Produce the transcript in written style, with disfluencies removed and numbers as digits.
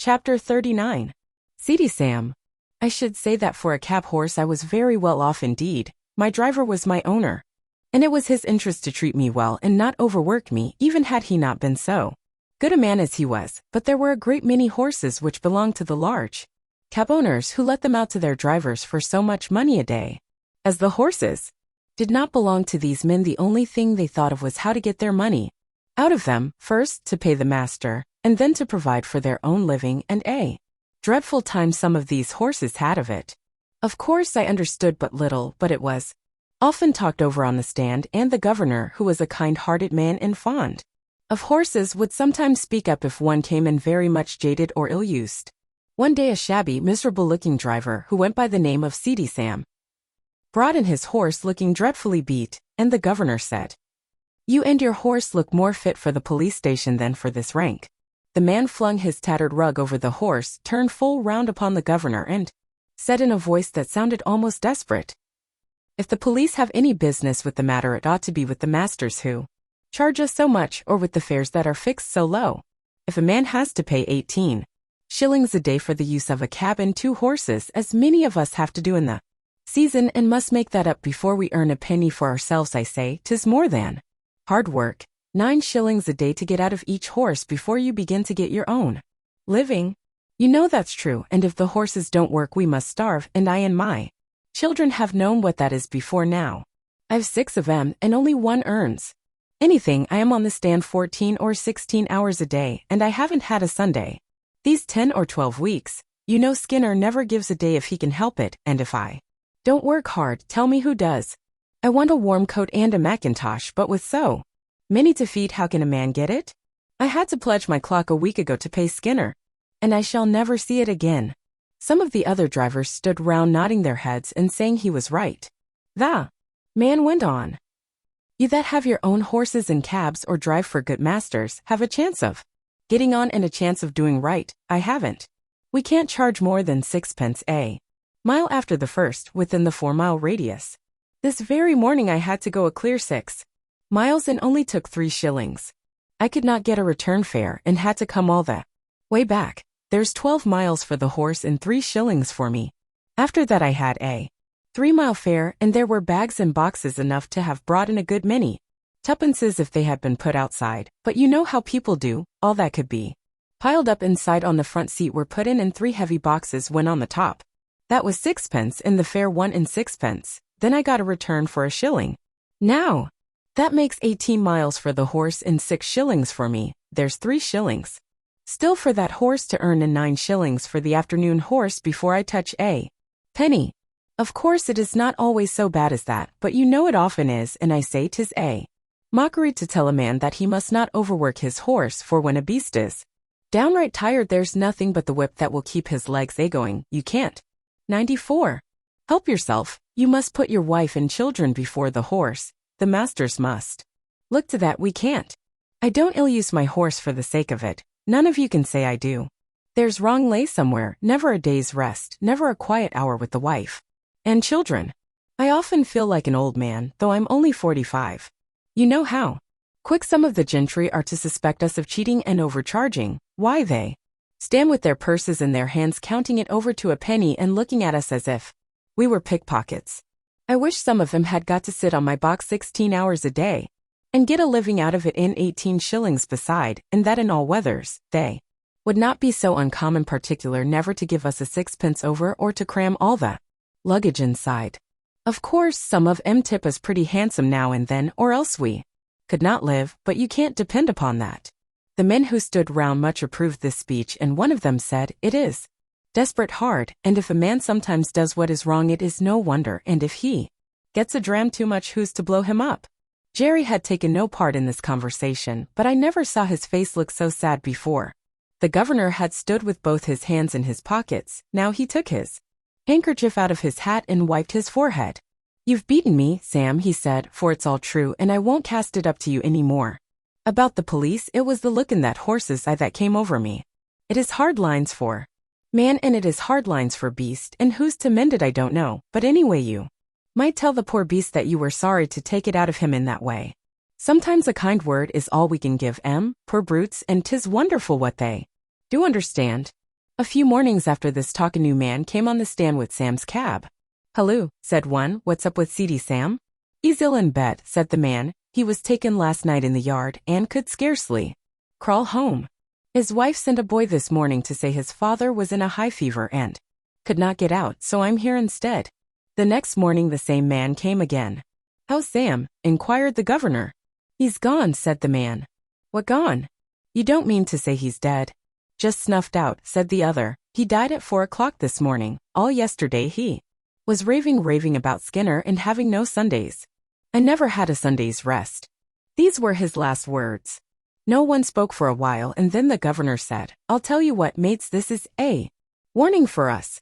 Chapter 39. Seedy Sam. I should say that for a cab horse I was very well off indeed. My driver was my owner. And it was his interest to treat me well and not overwork me, even had he not been so good a man as he was. But there were a great many horses which belonged to the large cab owners who let them out to their drivers for so much money a day. As the horses did not belong to these men, the only thing they thought of was how to get their money out of them, first to pay the master, and then to provide for their own living, and a dreadful time some of these horses had of it. Of course I understood but little, but it was often talked over on the stand, and the governor, who was a kind-hearted man and fond of horses, would sometimes speak up if one came in very much jaded or ill-used. One day a shabby, miserable-looking driver, who went by the name of Seedy Sam, brought in his horse looking dreadfully beat, and the governor said, "You and your horse look more fit for the police station than for this rank." The man flung his tattered rug over the horse, turned full round upon the governor, and said in a voice that sounded almost desperate, "If the police have any business with the matter, it ought to be with the masters who charge us so much, or with the fares that are fixed so low. If a man has to pay 18 shillings a day for the use of a cab and 2 horses, as many of us have to do in the season, and must make that up before we earn a penny for ourselves, I say, 'tis more than hard work. 9 shillings a day to get out of each horse before you begin to get your own living. You know that's true, and if the horses don't work we must starve, and I and my children have known what that is before now. I've 6 of 'em, and only one earns anything. I am on the stand 14 or 16 hours a day, and I haven't had a Sunday these 10 or 12 weeks. You know Skinner never gives a day if he can help it, and if I don't work hard, tell me who does. I want a warm coat and a mackintosh, but with so many to feed, how can a man get it? I had to pledge my clock a week ago to pay Skinner, and I shall never see it again." Some of the other drivers stood round nodding their heads and saying he was right. The man went on, "You that have your own horses and cabs or drive for good masters have a chance of getting on and a chance of doing right. I haven't. We can't charge more than 6 pence a mile after the first, within the 4-mile radius. This very morning I had to go a clear 6 miles and only took 3 shillings. I could not get a return fare and had to come all the way back. There's 12 miles for the horse and 3 shillings for me. After that I had a 3-mile fare, and there were bags and boxes enough to have brought in a good many tuppences if they had been put outside. But you know how people do, all that could be piled up inside on the front seat were put in, and 3 heavy boxes went on the top. That was 6 pence, and the fare 1 and 6 pence. Then I got a return for a shilling. Now that makes 18 miles for the horse and 6 shillings for me. There's 3 shillings still for that horse to earn, and 9 shillings for the afternoon horse before I touch a penny. Of course it is not always so bad as that, but you know it often is, and I say 'tis a mockery to tell a man that he must not overwork his horse, for when a beast is downright tired there's nothing but the whip that will keep his legs a-going. You can't 94 help yourself. You must put your wife and children before the horse. The masters must look to that. We can't. I don't ill-use my horse for the sake of it. None of you can say I do. There's wrong lay somewhere, never a day's rest, never a quiet hour with the wife and children. I often feel like an old man, though I'm only 45. You know how quick some of the gentry are to suspect us of cheating and overcharging. Why, they stand with their purses in their hands counting it over to a penny and looking at us as if we were pickpockets. I wish some of them had got to sit on my box 16 hours a day and get a living out of it in 18 shillings beside, and that in all weathers. They would not be so uncommon particular never to give us a 6 pence over, or to cram all the luggage inside. Of course some of 'em tip us pretty handsome now and then, or else we could not live, but you can't depend upon that." The men who stood round much approved this speech, and one of them said, "It is desperate hard, and if a man sometimes does what is wrong it is no wonder, and if he gets a dram too much, who's to blow him up?" Jerry had taken no part in this conversation, but I never saw his face look so sad before. The governor had stood with both his hands in his pockets. Now he took his handkerchief out of his hat and wiped his forehead. "You've beaten me, Sam," he said, "for it's all true, and I won't cast it up to you any more. About the police, it was the look in that horse's eye that came over me. It is hard lines for man, and it is hard lines for beast, and who's to mend it I don't know, but anyway you might tell the poor beast that you were sorry to take it out of him in that way. Sometimes a kind word is all we can give 'em, poor brutes, and 'tis wonderful what they do understand. A few mornings after this talk, a new man came on the stand with Sam's cab. "Hello," said one, "what's up with Seedy Sam?" "He's ill in bed," said the man. "He was taken last night in the yard and could scarcely crawl home. His wife sent a boy this morning to say his father was in a high fever and could not get out, so I'm here instead." The next morning the same man came again. "How's Sam?" inquired the governor. "He's gone," said the man. "What gone?" "You don't mean to say he's dead?" "Just snuffed out," said the other. "He died at 4 o'clock this morning. All yesterday he was raving about Skinner and having no Sundays. I never had a Sunday's rest." These were his last words. No one spoke for a while, and then the governor said, "I'll tell you what, mates, this is a warning for us.